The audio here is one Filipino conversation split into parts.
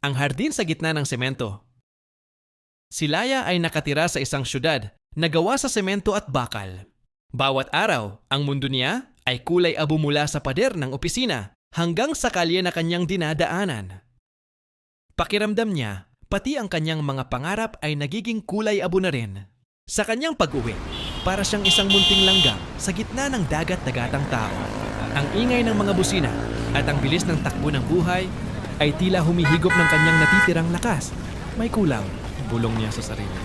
ang hardin sa gitna ng semento. Si Laya ay nakatira sa isang syudad na gawa sa semento at bakal. Bawat araw, ang mundo niya ay kulay abo mula sa pader ng opisina hanggang sa kalye na kanyang dinadaanan. Pakiramdam niya, pati ang kanyang mga pangarap ay nagiging kulay abo na rin. Sa kanyang pag-uwi, para siyang isang munting langgam sa gitna ng dagat-dagatang tao. Ang ingay ng mga busina at ang bilis ng takbo ng buhay ay tila humihigop ng kanyang natitirang lakas. May kulang, bulong niya sa sarili.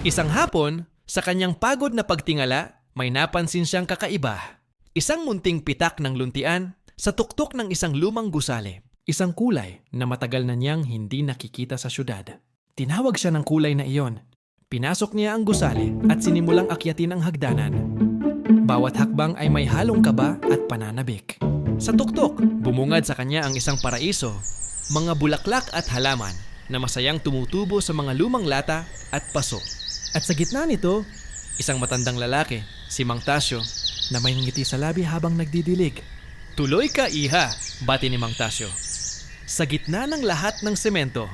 Isang hapon, sa kanyang pagod na pagtingala, may napansin siyang kakaiba. Isang munting pitak ng luntian sa tuktok ng isang lumang gusali. Isang kulay na matagal na niyang hindi nakikita sa syudad. Tinawag siya ng kulay na iyon. Pinasok niya ang gusali at sinimulang akyatin ang hagdanan. Bawat hakbang ay may halong kaba at pananabik. Sa tuktok, bumungad sa kanya ang isang paraiso, mga bulaklak at halaman na masayang tumutubo sa mga lumang lata at paso. At sa gitna nito, isang matandang lalaki, si Mang Tasyo, na may ngiti sa labi habang nagdidilig. Tuloy ka, iha, bati ni Mang Tasyo. Sa gitna ng lahat ng semento,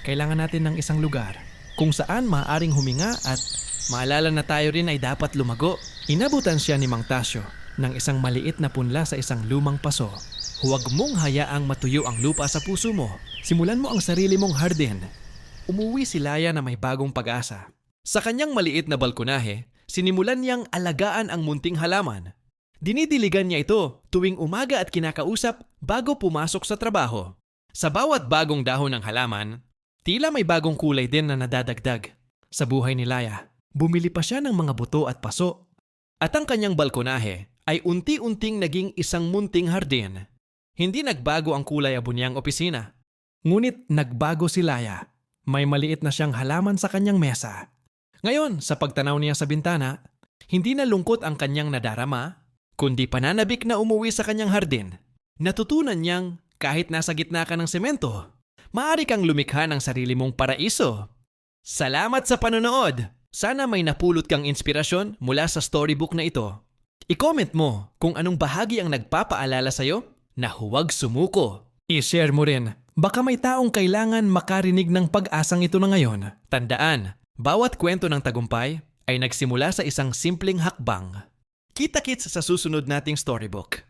kailangan natin ng isang lugar kung saan maaaring huminga at maalala na tayo rin ay dapat lumago. Inabutan siya ni Mang Tasyo ng isang maliit na punla sa isang lumang paso. Huwag mong hayaang matuyo ang lupa sa puso mo. Simulan mo ang sarili mong hardin. Umuwi si Laya na may bagong pag-asa. Sa kanyang maliit na balkonahe, sinimulan niyang alagaan ang munting halaman. Dinidiligan niya ito tuwing umaga at kinakausap bago pumasok sa trabaho. Sa bawat bagong dahon ng halaman, tila may bagong kulay din na nadadagdag. Sa buhay ni Laya, bumili pa siya ng mga buto at paso. At ang kanyang balkonahe ay unti-unting naging isang munting hardin. Hindi nagbago ang kulay abo niyang opisina. Ngunit nagbago si Laya. May maliit na siyang halaman sa kanyang mesa. Ngayon, sa pagtanaw niya sa bintana, hindi na lungkot ang kanyang nadarama, kundi pananabik na umuwi sa kanyang hardin. Natutunan niyang kahit nasa gitna ka ng semento, maaari kang lumikha ng sarili mong paraiso. Salamat sa panonood! Sana may napulot kang inspirasyon mula sa storybook na ito. I-comment mo kung anong bahagi ang nagpapaalala sa'yo na huwag sumuko. I-share mo rin, baka may taong kailangan makarinig ng pag-asang ito na ngayon. Tandaan, bawat kwento ng tagumpay ay nagsimula sa isang simpleng hakbang. Kita-kits sa susunod nating storybook.